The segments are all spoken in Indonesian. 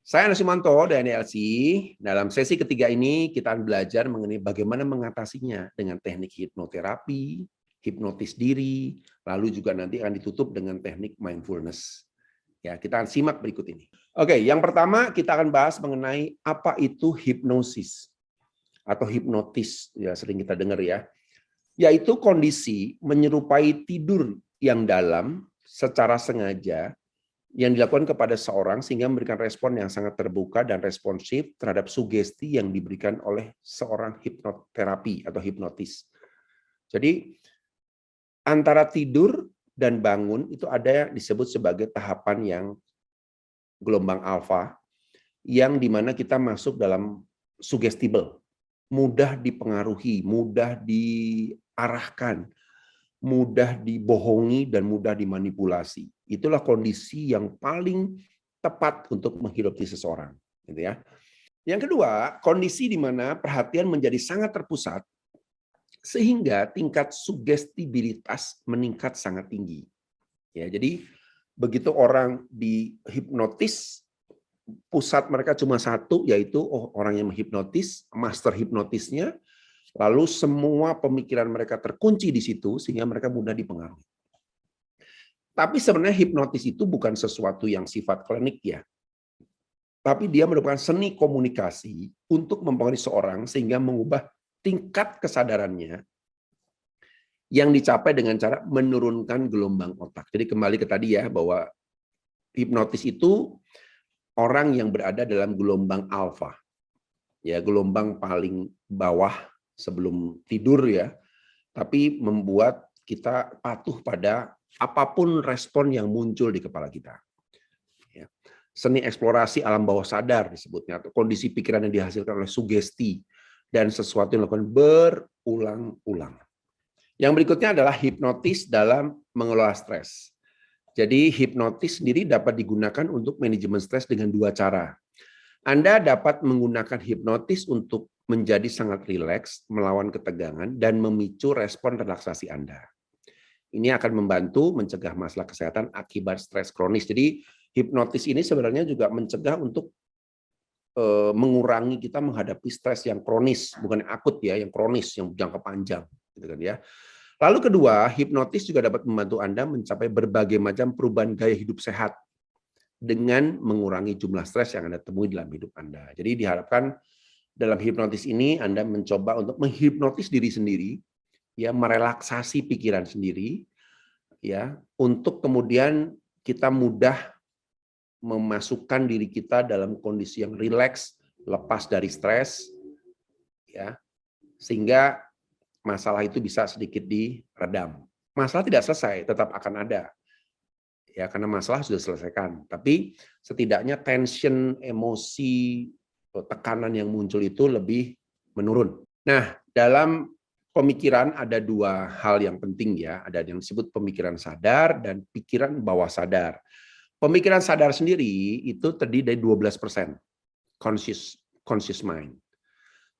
Saya Nasumanto dari NLC. Dalam sesi ketiga ini kita akan belajar mengenai bagaimana mengatasinya dengan teknik hipnoterapi, hipnotis diri, lalu juga nanti akan ditutup dengan teknik mindfulness. Ya, kita akan simak berikut ini. Oke, yang pertama kita akan bahas mengenai apa itu hipnosis atau hipnotis, ya sering kita dengar ya. Yaitu kondisi menyerupai tidur yang dalam secara sengaja yang dilakukan kepada seorang sehingga memberikan respon yang sangat terbuka dan responsif terhadap sugesti yang diberikan oleh seorang hipnoterapi atau hipnotis. Jadi antara tidur dan bangun itu ada yang disebut sebagai tahapan yang gelombang alfa, yang dimana kita masuk dalam sugestible, mudah dipengaruhi, mudah diarahkan, mudah dibohongi dan mudah dimanipulasi. Itulah kondisi yang paling tepat untuk menghidupi seseorang, gitu ya. Yang kedua, kondisi di mana perhatian menjadi sangat terpusat sehingga tingkat sugestibilitas meningkat sangat tinggi. Ya, jadi begitu orang dihipnotis, pusat mereka cuma satu, yaitu orang yang menghipnotis, master hipnotisnya. Lalu semua pemikiran mereka terkunci di situ sehingga mereka mudah dipengaruhi. Tapi sebenarnya hipnotis itu bukan sesuatu yang sifat klinik ya. Tapi dia merupakan seni komunikasi untuk mempengaruhi seorang sehingga mengubah tingkat kesadarannya yang dicapai dengan cara menurunkan gelombang otak. Jadi kembali ke tadi ya, bahwa hipnotis itu orang yang berada dalam gelombang alfa. Ya, gelombang paling bawah sebelum tidur ya, tapi membuat kita patuh pada apapun respon yang muncul di kepala kita. Ya. Seni eksplorasi alam bawah sadar disebutnya, atau kondisi pikiran yang dihasilkan oleh sugesti dan sesuatu yang dilakukan berulang-ulang. Yang berikutnya adalah hipnotis dalam mengelola stres. Jadi hipnotis sendiri dapat digunakan untuk manajemen stres dengan dua cara. Anda dapat menggunakan hipnotis untuk menjadi sangat rileks, melawan ketegangan, dan memicu respon relaksasi Anda. Ini akan membantu mencegah masalah kesehatan akibat stres kronis. Jadi hipnotis ini sebenarnya juga mencegah untuk mengurangi kita menghadapi stres yang kronis, bukan yang akut ya, yang kronis, yang jangka panjang. Gitu kan ya. Lalu kedua, hipnotis juga dapat membantu Anda mencapai berbagai macam perubahan gaya hidup sehat dengan mengurangi jumlah stres yang Anda temui dalam hidup Anda. Jadi diharapkan dalam hipnotis ini Anda mencoba untuk menghipnotis diri sendiri, ya, merelaksasi pikiran sendiri, ya, untuk kemudian kita mudah memasukkan diri kita dalam kondisi yang rileks, lepas dari stres, ya, sehingga masalah itu bisa sedikit diredam. Masalah tidak selesai, tetap akan ada. Ya, karena masalah sudah selesaikan. Tapi setidaknya tension, emosi, tekanan yang muncul itu lebih menurun. Nah, dalam pemikiran ada dua hal yang penting ya. Ada yang disebut pemikiran sadar dan pikiran bawah sadar. Pemikiran sadar sendiri itu terdiri dari 12%, conscious mind.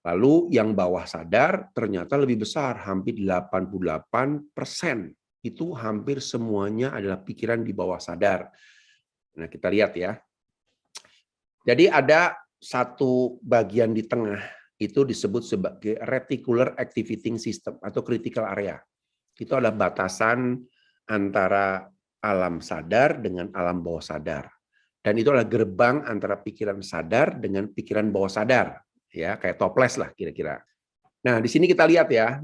Lalu yang bawah sadar ternyata lebih besar, hampir 88%. Itu hampir semuanya adalah pikiran di bawah sadar. Nah, kita lihat ya. Jadi ada satu bagian di tengah, itu disebut sebagai reticular activating system atau critical area. Itu adalah batasan antara alam sadar dengan alam bawah sadar. Dan itu adalah gerbang antara pikiran sadar dengan pikiran bawah sadar. Ya, kayak toples lah kira-kira. Nah, di sini kita lihat ya.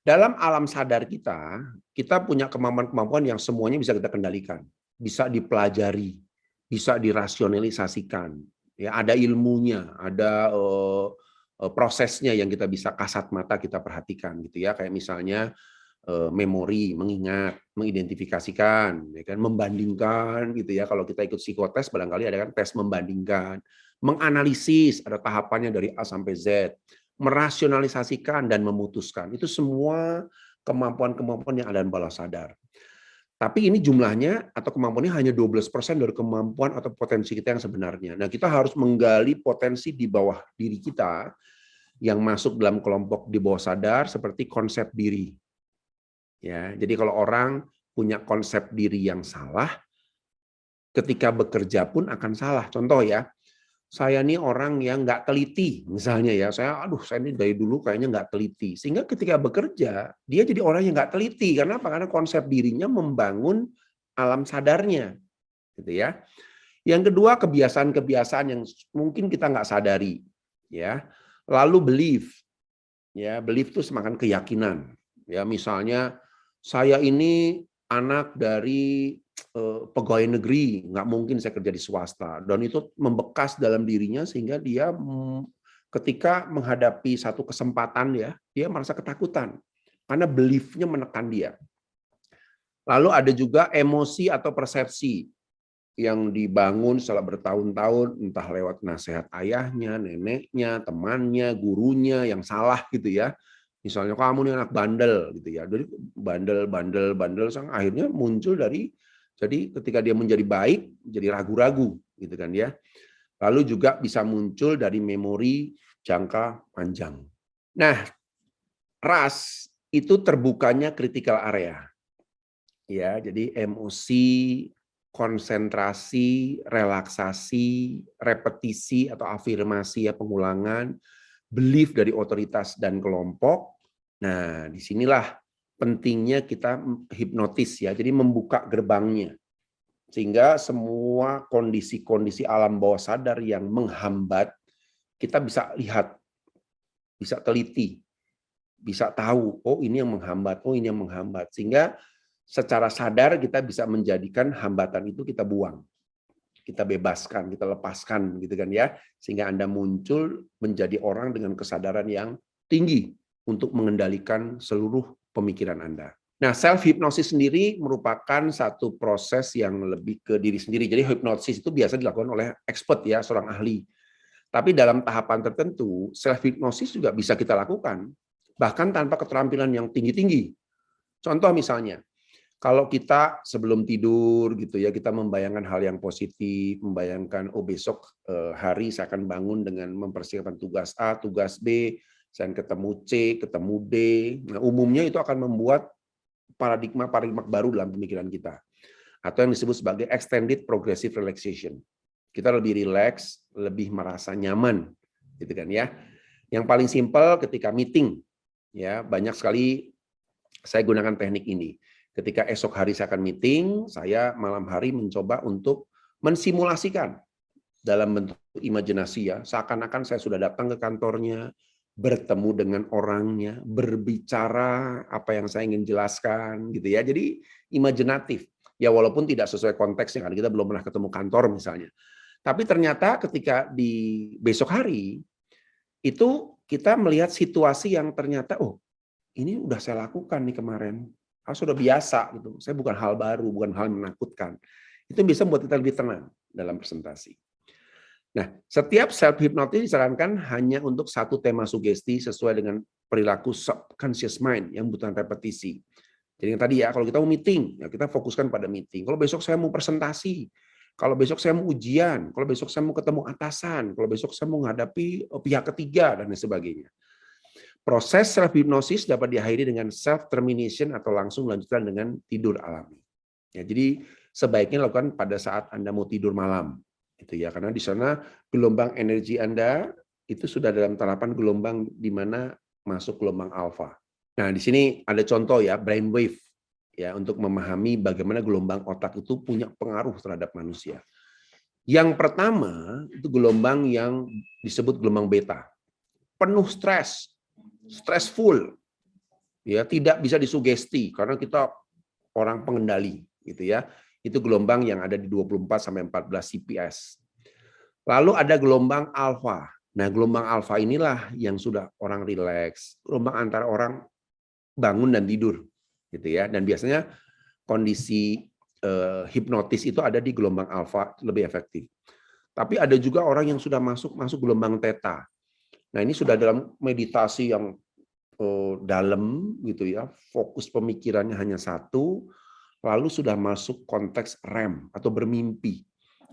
Dalam alam sadar kita, kita punya kemampuan-kemampuan yang semuanya bisa kita kendalikan, bisa dipelajari, bisa dirasionalisasikan. Ya, ada ilmunya, ada prosesnya yang kita bisa kasat mata kita perhatikan gitu ya. Kayak misalnya memori, mengingat, mengidentifikasikan, ya kan, membandingkan gitu ya. Kalau kita ikut psikotes barangkali ada kan tes membandingkan, menganalisis, ada tahapannya dari A sampai Z. Merasionalisasikan dan memutuskan. Itu semua kemampuan-kemampuan yang ada dalam bawah sadar. Tapi ini jumlahnya atau kemampuannya hanya 12% dari kemampuan atau potensi kita yang sebenarnya. Nah, kita harus menggali potensi di bawah diri kita yang masuk dalam kelompok di bawah sadar seperti konsep diri. Ya, jadi kalau orang punya konsep diri yang salah, ketika bekerja pun akan salah. Contoh ya, saya nih orang yang nggak teliti, misalnya ya, saya ini dari dulu kayaknya nggak teliti. Sehingga ketika bekerja, dia jadi orang yang nggak teliti. Karena apa? Karena konsep dirinya membangun alam sadarnya, gitu ya. Yang kedua, kebiasaan-kebiasaan yang mungkin kita nggak sadari, ya. Lalu belief, ya, belief itu semakin keyakinan. Ya, misalnya saya ini anak dari pegawai negeri, nggak mungkin saya kerja di swasta, dan itu membekas dalam dirinya sehingga dia ketika menghadapi satu kesempatan ya, dia merasa ketakutan karena beliefnya menekan dia. Lalu ada juga emosi atau persepsi yang dibangun setelah bertahun-tahun, entah lewat nasihat ayahnya, neneknya, temannya, gurunya yang salah gitu ya. Misalnya kamu nih anak bandel gitu ya. Jadi bandel akhirnya muncul dari, jadi ketika dia menjadi baik jadi ragu-ragu gitu kan ya. Lalu juga bisa muncul dari memori jangka panjang. Nah, RAS itu terbukanya critical area. Ya, jadi emosi, konsentrasi, relaksasi, repetisi atau afirmasi ya, pengulangan, belief dari otoritas dan kelompok. Nah, disinilah pentingnya kita hipnotis ya, jadi membuka gerbangnya. Sehingga semua kondisi-kondisi alam bawah sadar yang menghambat, kita bisa lihat, bisa teliti, bisa tahu, oh ini yang menghambat, oh ini yang menghambat. Sehingga secara sadar kita bisa menjadikan hambatan itu kita buang, kita bebaskan, kita lepaskan, gitu kan ya, sehingga Anda muncul menjadi orang dengan kesadaran yang tinggi untuk mengendalikan seluruh pemikiran Anda. Nah, self hipnosis sendiri merupakan satu proses yang lebih ke diri sendiri. Jadi hipnosis itu biasa dilakukan oleh expert ya, seorang ahli. Tapi dalam tahapan tertentu, self hipnosis juga bisa kita lakukan, bahkan tanpa keterampilan yang tinggi-tinggi. Contoh misalnya, kalau kita sebelum tidur gitu ya, kita membayangkan hal yang positif, membayangkan oh besok hari saya akan bangun dengan mempersiapkan tugas A, tugas B, saya akan ketemu C, ketemu D. Nah, umumnya itu akan membuat paradigma baru dalam pemikiran kita. Atau yang disebut sebagai extended progressive relaxation. Kita lebih rileks, lebih merasa nyaman, gitu kan ya. Yang paling simpel ketika meeting, ya banyak sekali saya gunakan teknik ini. Ketika esok hari saya akan meeting, saya malam hari mencoba untuk mensimulasikan dalam bentuk imajinasi ya, seakan-akan saya sudah datang ke kantornya, bertemu dengan orangnya, berbicara apa yang saya ingin jelaskan gitu ya. Jadi imajinatif. Ya walaupun tidak sesuai konteksnya, karena kita belum pernah ketemu kantor misalnya. Tapi ternyata ketika di besok hari itu kita melihat situasi yang ternyata oh ini udah saya lakukan nih kemarin. Sudah biasa gitu. Saya bukan hal baru, bukan hal menakutkan. Itu bisa membuat kita lebih tenang dalam presentasi. Nah, setiap self hypnosis disarankan hanya untuk satu tema sugesti sesuai dengan perilaku subconscious mind yang butuh repetisi. Jadi yang tadi ya, kalau kita mau meeting, ya kita fokuskan pada meeting. Kalau besok saya mau presentasi, kalau besok saya mau ujian, kalau besok saya mau ketemu atasan, kalau besok saya mau menghadapi pihak ketiga dan sebagainya. Proses self hypnosis dapat diakhiri dengan self termination atau langsung lanjutkan dengan tidur alami. Ya, jadi sebaiknya lakukan pada saat Anda mau tidur malam. Itu ya, karena di sana gelombang energi Anda itu sudah dalam terapan gelombang di mana masuk gelombang alfa. Nah, di sini ada contoh ya, brainwave ya, untuk memahami bagaimana gelombang otak itu punya pengaruh terhadap manusia. Yang pertama itu gelombang yang disebut gelombang beta. Penuh stres, stressful. Ya, tidak bisa disugesti karena kita orang pengendali gitu ya. Itu gelombang yang ada di 24 sampai 14 CPS. Lalu ada gelombang alfa. Nah, gelombang alfa inilah yang sudah orang rileks, gelombang antara orang bangun dan tidur gitu ya. Dan biasanya kondisi hipnotis itu ada di gelombang alfa lebih efektif. Tapi ada juga orang yang sudah masuk gelombang theta. Nah, ini sudah dalam meditasi yang dalam gitu ya, fokus pemikirannya hanya satu, lalu sudah masuk konteks REM atau bermimpi.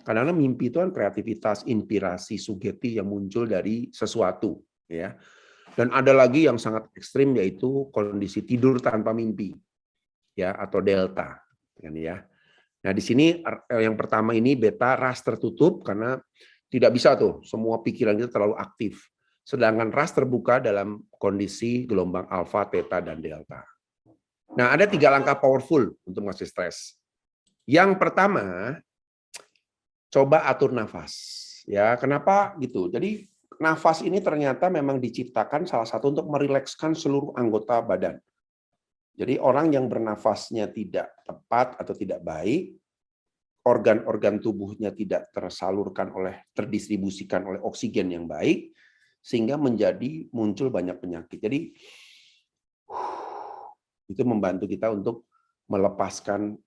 Karena mimpi itu kan kreativitas, inspirasi, sugesti yang muncul dari sesuatu, ya. Dan ada lagi yang sangat ekstrim yaitu kondisi tidur tanpa mimpi, ya, atau delta, kan ya. Nah, di sini yang pertama ini beta ras tertutup karena Tidak bisa tuh, semua pikiran kita terlalu aktif. Sedangkan ras terbuka dalam kondisi gelombang alfa, theta, dan delta. Nah, ada 3 langkah powerful untuk mengatasi stres. Yang pertama, coba atur nafas. Ya, kenapa gitu? Jadi nafas ini ternyata memang diciptakan salah satu untuk merilekskan seluruh anggota badan. Jadi orang yang bernafasnya tidak tepat atau tidak baik, organ-organ tubuhnya tidak terdistribusikan oleh oksigen yang baik, sehingga muncul banyak penyakit. Jadi itu membantu kita untuk melepaskan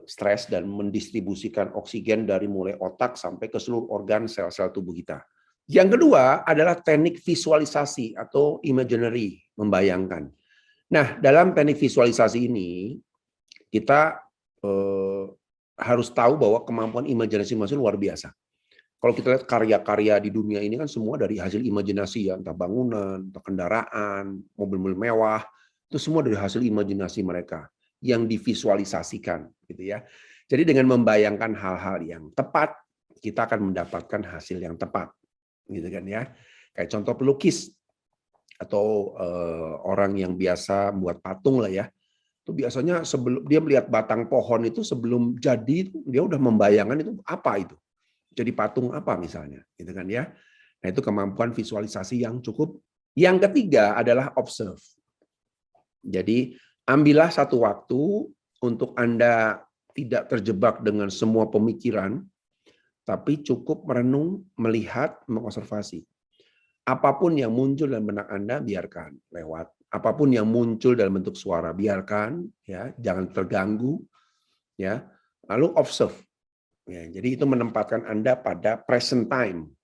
stres dan mendistribusikan oksigen dari mulai otak sampai ke seluruh organ sel-sel tubuh kita. Yang kedua adalah teknik visualisasi atau imaginary, membayangkan. Nah, dalam teknik visualisasi ini kita harus tahu bahwa kemampuan imajinasi manusia luar biasa. Kalau kita lihat karya-karya di dunia ini kan semua dari hasil imajinasi ya, entah bangunan, entah kendaraan, mobil-mobil mewah, itu semua dari hasil imajinasi mereka yang divisualisasikan, gitu ya. Jadi dengan membayangkan hal-hal yang tepat, kita akan mendapatkan hasil yang tepat, gitu kan ya. Kayak contoh pelukis atau orang yang biasa buat patung lah ya. Itu biasanya sebelum dia melihat batang pohon itu sebelum jadi dia udah membayangkan itu apa itu. Jadi patung apa misalnya, gitu kan ya. Nah, itu kemampuan visualisasi yang cukup. Yang ketiga adalah observe. Jadi, ambillah satu waktu untuk Anda tidak terjebak dengan semua pemikiran, tapi cukup merenung, melihat, mengobservasi. Apapun yang muncul dalam benak Anda, biarkan lewat. Apapun yang muncul dalam bentuk suara, biarkan, ya, jangan terganggu, ya. Lalu observe. Ya, jadi itu menempatkan Anda pada present time,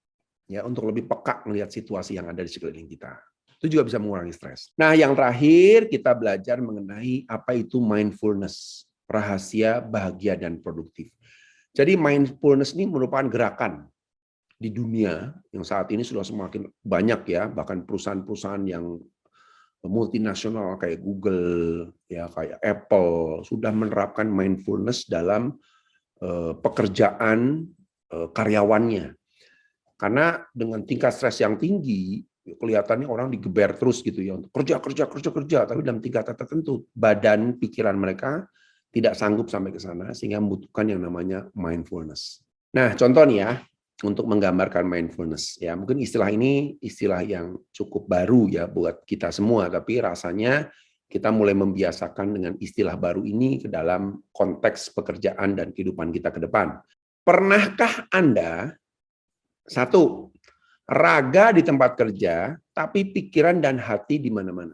ya, untuk lebih peka melihat situasi yang ada di sekeliling kita. Itu juga bisa mengurangi stres. Nah, yang terakhir kita belajar mengenai apa itu mindfulness, rahasia bahagia dan produktif. Jadi mindfulness ini merupakan gerakan di dunia yang saat ini sudah semakin banyak ya, bahkan perusahaan-perusahaan yang multinasional kayak Google, ya kayak Apple sudah menerapkan mindfulness dalam pekerjaan karyawannya. Karena dengan tingkat stres yang tinggi, kelihatannya orang digeber terus gitu ya, untuk kerja, tapi dalam tingkatan tertentu badan, pikiran mereka tidak sanggup sampai ke sana sehingga membutuhkan yang namanya mindfulness. Nah, contoh nih ya, untuk menggambarkan mindfulness ya, mungkin istilah ini istilah yang cukup baru ya buat kita semua, tapi rasanya kita mulai membiasakan dengan istilah baru ini ke dalam konteks pekerjaan dan kehidupan kita ke depan. Pernahkah Anda satu raga di tempat kerja, tapi pikiran dan hati di mana-mana?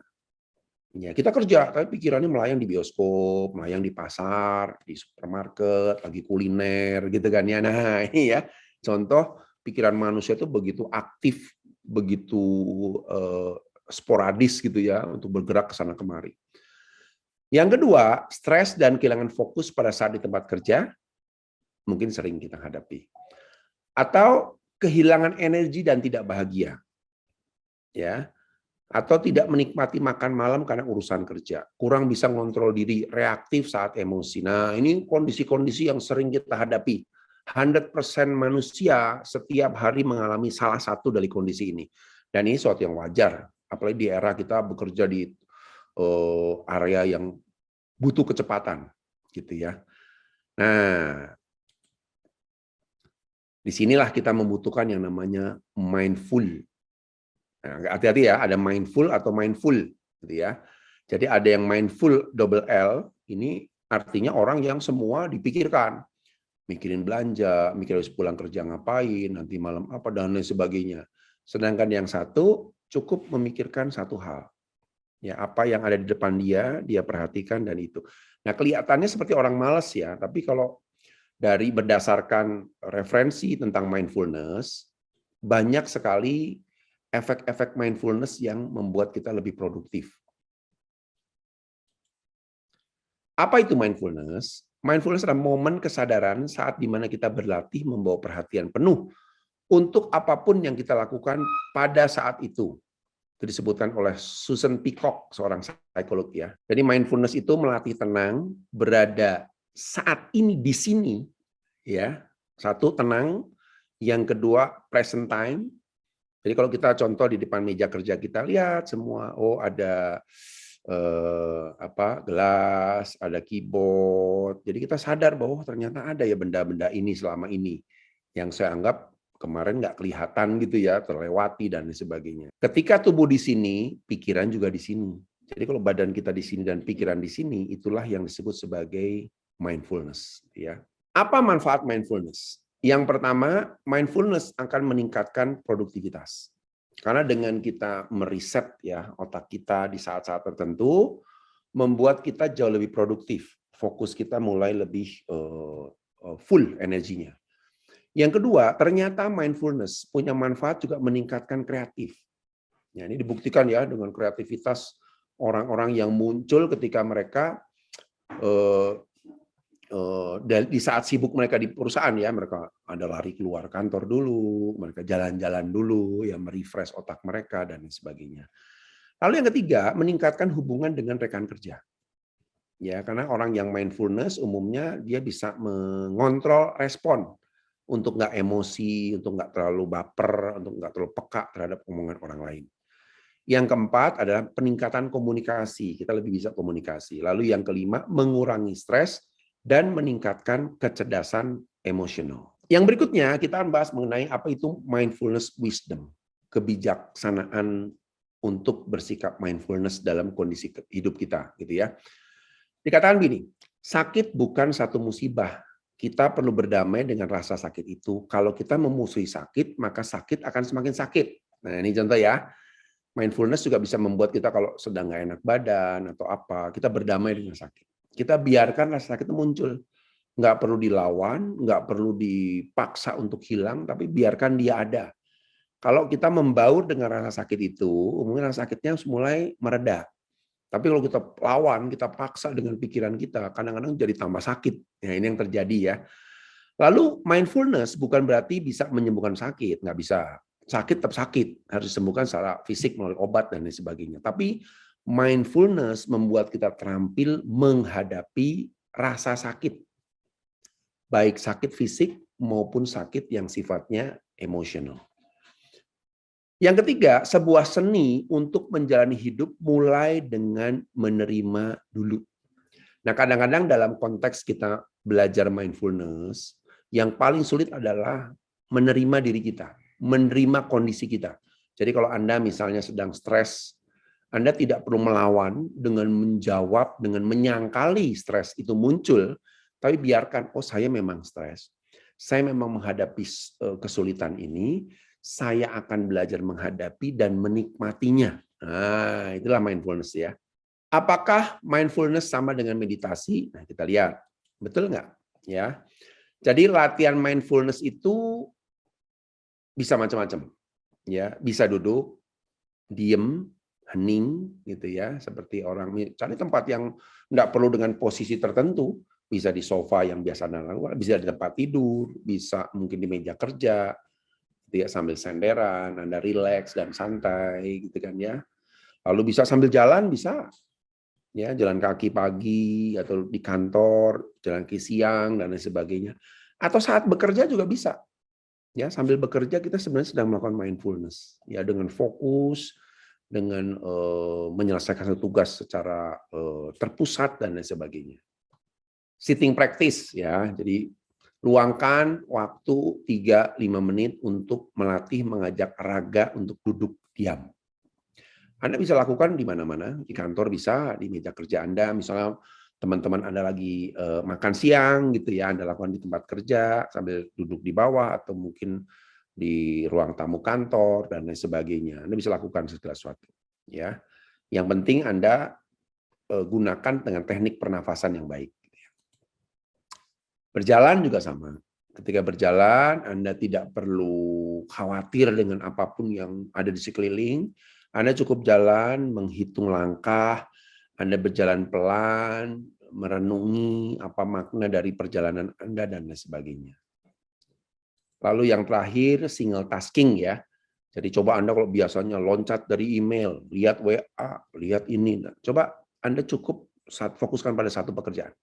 Ya, kita kerja, tapi pikirannya melayang di bioskop, melayang di pasar, di supermarket, lagi kuliner, gitu kan ya. Nah, ini ya, contoh pikiran manusia itu begitu aktif, begitu sporadis gitu ya, untuk bergerak ke sana kemari. Yang kedua, stres dan kehilangan fokus pada saat di tempat kerja, mungkin sering kita hadapi. Atau kehilangan energi dan tidak bahagia. Ya. Atau tidak menikmati makan malam karena urusan kerja, kurang bisa ngontrol diri, reaktif saat emosi. Nah, ini kondisi-kondisi yang sering kita hadapi. 100% manusia setiap hari mengalami salah satu dari kondisi ini. Dan ini suatu yang wajar, apalagi di era kita bekerja di area yang butuh kecepatan, gitu ya. Nah, disinilah kita membutuhkan yang namanya mindful. Nah, hati-hati ya, ada mindful atau mindful, gitu ya. Jadi ada yang mindful double L, ini artinya orang yang semua dipikirkan, mikirin belanja, mikirin pulang kerja ngapain, nanti malam apa dan lain sebagainya. Sedangkan yang satu cukup memikirkan satu hal, ya apa yang ada di depan dia perhatikan dan itu. Nah kelihatannya seperti orang malas ya, tapi kalau dari berdasarkan referensi tentang mindfulness, banyak sekali efek-efek mindfulness yang membuat kita lebih produktif. Apa itu mindfulness? Mindfulness adalah momen kesadaran saat di mana kita berlatih membawa perhatian penuh untuk apapun yang kita lakukan pada saat itu. Itu disebutkan oleh Susan Peacock, seorang psikolog ya. Jadi mindfulness itu melatih tenang, berada saat ini di sini, ya. Satu tenang, Yang kedua, present time. Jadi kalau kita contoh di depan meja kerja kita lihat semua, oh ada gelas, ada keyboard. Jadi kita sadar bahwa ternyata ada ya benda-benda ini selama ini yang saya anggap kemarin nggak kelihatan gitu ya, terlewati dan sebagainya. Ketika tubuh di sini, pikiran juga di sini. Jadi kalau badan kita di sini dan pikiran di sini, itulah yang disebut sebagai mindfulness. Ya. Apa manfaat mindfulness? Yang pertama, mindfulness akan meningkatkan produktivitas. Karena dengan kita meriset ya otak kita di saat-saat tertentu, membuat kita jauh lebih produktif. Fokus kita mulai lebih full energinya. Yang kedua, ternyata mindfulness punya manfaat juga meningkatkan kreatif. Ya, ini dibuktikan ya dengan kreativitas orang-orang yang muncul ketika mereka di saat sibuk mereka di perusahaan ya, mereka ada lari keluar kantor dulu, mereka jalan-jalan dulu, ya merefresh otak mereka dan sebagainya. Lalu yang ketiga, meningkatkan hubungan dengan rekan kerja. Ya, karena orang yang mindfulness umumnya dia bisa mengontrol respon untuk nggak emosi, untuk nggak terlalu baper, untuk nggak terlalu peka terhadap omongan orang lain. Yang keempat adalah peningkatan komunikasi, kita lebih bisa komunikasi. Lalu yang kelima, mengurangi stres dan meningkatkan kecerdasan emosional. Yang berikutnya kita akan bahas mengenai apa itu mindfulness wisdom, kebijaksanaan untuk bersikap mindfulness dalam kondisi hidup kita, gitu ya. Dikatakan begini, sakit bukan satu musibah. Kita perlu berdamai dengan rasa sakit itu. Kalau kita memusuhi sakit, maka sakit akan semakin sakit. Nah, ini contoh ya. Mindfulness juga bisa membuat kita kalau sedang nggak enak badan atau apa, kita berdamai dengan sakit. Kita biarkan rasa sakit itu muncul. Nggak perlu dilawan, nggak perlu dipaksa untuk hilang, tapi biarkan dia ada. Kalau kita membaur dengan rasa sakit itu, umumnya rasa sakitnya mulai mereda. Tapi kalau kita lawan, kita paksa dengan pikiran kita, kadang-kadang jadi tambah sakit. Ya, ini yang terjadi ya. Lalu mindfulness bukan berarti bisa menyembuhkan sakit, nggak bisa. Sakit tetap sakit, harus disembuhkan secara fisik melalui obat dan lain sebagainya. Tapi mindfulness membuat kita terampil menghadapi rasa sakit. Baik sakit fisik maupun sakit yang sifatnya emosional. Yang ketiga, sebuah seni untuk menjalani hidup mulai dengan menerima dulu. Nah, kadang-kadang dalam konteks kita belajar mindfulness, yang paling sulit adalah menerima diri kita, menerima kondisi kita. Jadi kalau Anda misalnya sedang stres, Anda tidak perlu melawan dengan menjawab, dengan menyangkali stres itu muncul, tapi biarkan, oh saya memang stres. Saya memang menghadapi kesulitan ini, saya akan belajar menghadapi dan menikmatinya. Nah, itulah mindfulness ya. Apakah mindfulness sama dengan meditasi? Nah, kita lihat. Betul nggak? Ya. Jadi latihan mindfulness itu bisa macam-macam. Ya, bisa duduk, diem, hening gitu ya, seperti orang cari tempat yang nggak perlu dengan posisi tertentu, bisa di sofa yang biasa Anda lakukan, bisa di tempat tidur, bisa mungkin di meja kerja, gitu ya, sambil senderan, Anda rileks dan santai gitu kan ya. Lalu bisa sambil jalan, bisa ya, jalan kaki pagi atau di kantor, jalan kaki siang dan lain sebagainya. Atau saat bekerja juga bisa. Ya, sambil bekerja kita sebenarnya sedang melakukan mindfulness ya, dengan fokus, dengan menyelesaikan satu tugas secara terpusat dan lain sebagainya. Sitting practice ya. Jadi luangkan waktu 3-5 menit untuk melatih mengajak raga untuk duduk diam. Anda bisa lakukan di mana-mana, di kantor bisa, di meja kerja Anda, misalnya teman-teman Anda lagi makan siang gitu ya, Anda lakukan di tempat kerja sambil duduk di bawah atau mungkin di ruang tamu kantor dan lain sebagainya. Anda bisa lakukan segala sesuatu ya. Yang penting Anda gunakan dengan teknik pernafasan yang baik. Berjalan juga sama. Ketika berjalan, Anda tidak perlu khawatir dengan apapun yang ada di sekeliling. Anda cukup jalan, menghitung langkah, Anda berjalan pelan, merenungi apa makna dari perjalanan Anda, dan lain sebagainya. Lalu yang terakhir, single tasking ya. Jadi coba Anda kalau biasanya loncat dari email, lihat WA, lihat ini. Coba Anda cukup fokuskan pada satu pekerjaan.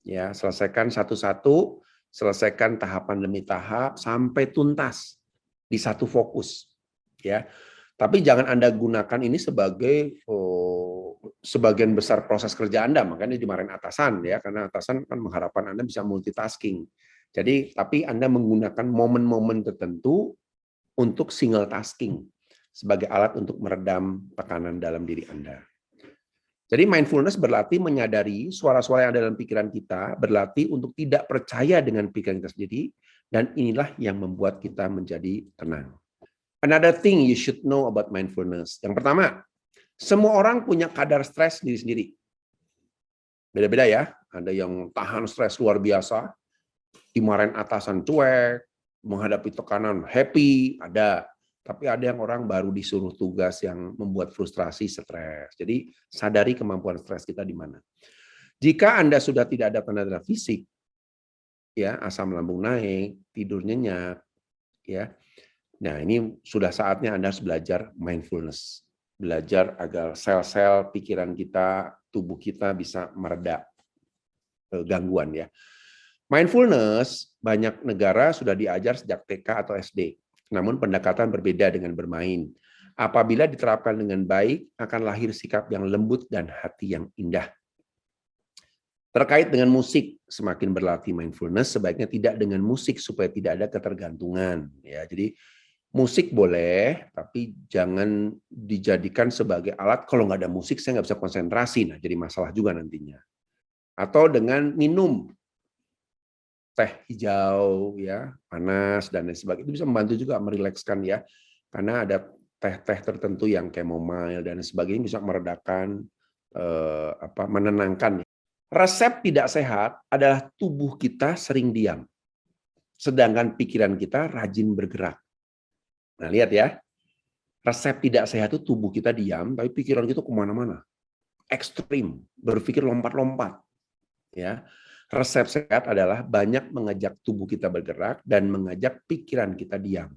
Ya, selesaikan satu-satu selesaikan tahapan demi tahap sampai tuntas di satu fokus, ya. Tapi jangan Anda gunakan ini sebagai sebagian besar proses kerja Anda, makanya dimarahin atasan, ya, karena atasan kan mengharapkan Anda bisa multitasking. Jadi, tapi Anda menggunakan momen-momen tertentu untuk single tasking sebagai alat untuk meredam tekanan dalam diri Anda. Jadi mindfulness berlatih menyadari suara-suara yang ada dalam pikiran kita, berlatih untuk tidak percaya dengan pikiran kita sendiri, dan inilah yang membuat kita menjadi tenang. Another thing you should know about mindfulness. Yang pertama, semua orang punya kadar stres sendiri-sendiri. Beda-beda ya, ada yang tahan stres luar biasa, dimarahin atasan cuek, menghadapi tekanan happy, ada. Tapi ada yang orang baru disuruh tugas yang membuat frustrasi, stres. Jadi sadari kemampuan stres kita di mana. Jika Anda sudah tidak ada tanda-tanda fisik, ya, asam lambung naik, tidur nyenyak, ya. Nah, ini sudah saatnya Anda harus belajar mindfulness. Belajar agar sel-sel pikiran kita, tubuh kita bisa mereda gangguan, ya. Mindfulness banyak negara sudah diajar sejak TK atau SD. Namun pendekatan berbeda dengan bermain. Apabila diterapkan dengan baik, akan lahir sikap yang lembut dan hati yang indah. Terkait dengan musik, semakin berlatih mindfulness, sebaiknya tidak dengan musik supaya tidak ada ketergantungan. Ya, jadi musik boleh, tapi jangan dijadikan sebagai alat. Kalau nggak ada musik, saya nggak bisa konsentrasi. Nah, jadi masalah juga nantinya. Atau dengan minum teh hijau, ya, panas dan lain sebagainya, itu bisa membantu juga merilekskan, ya, karena ada teh-teh tertentu yang chamomile dan sebagainya bisa meredakan, menenangkan. Resep tidak sehat adalah tubuh kita sering diam, sedangkan pikiran kita rajin bergerak. Nah, lihat ya, resep tidak sehat itu tubuh kita diam, tapi pikiran kita kemana-mana, ekstrim, berpikir lompat-lompat, ya. Resep sehat adalah banyak mengajak tubuh kita bergerak dan mengajak pikiran kita diam.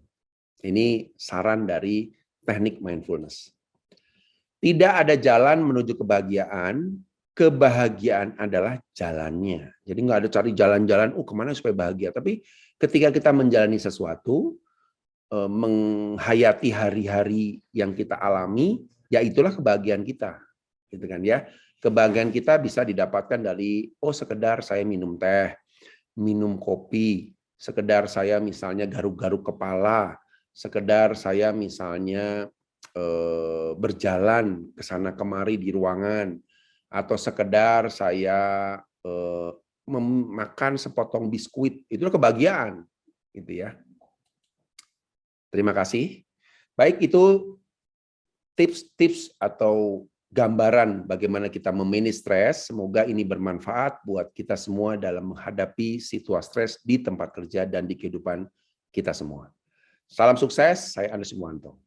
Ini saran dari teknik mindfulness. Tidak ada jalan menuju kebahagiaan, kebahagiaan adalah jalannya. Jadi nggak ada cari jalan-jalan, kemana supaya bahagia. Tapi ketika kita menjalani sesuatu, menghayati hari-hari yang kita alami, ya itulah kebahagiaan kita. Gitu kan, ya. Kebahagiaan kita bisa didapatkan dari, sekedar saya minum teh, minum kopi, sekedar saya misalnya garuk-garuk kepala, sekedar saya misalnya berjalan ke sana kemari di ruangan, atau sekedar saya makan sepotong biskuit, itulah kebahagiaan, gitu ya. Terima kasih. Baik, itu tips-tips atau gambaran bagaimana kita memanage stres. Semoga ini bermanfaat buat kita semua dalam menghadapi situasi stres di tempat kerja dan di kehidupan kita semua. Salam sukses, saya Andres Muwanto.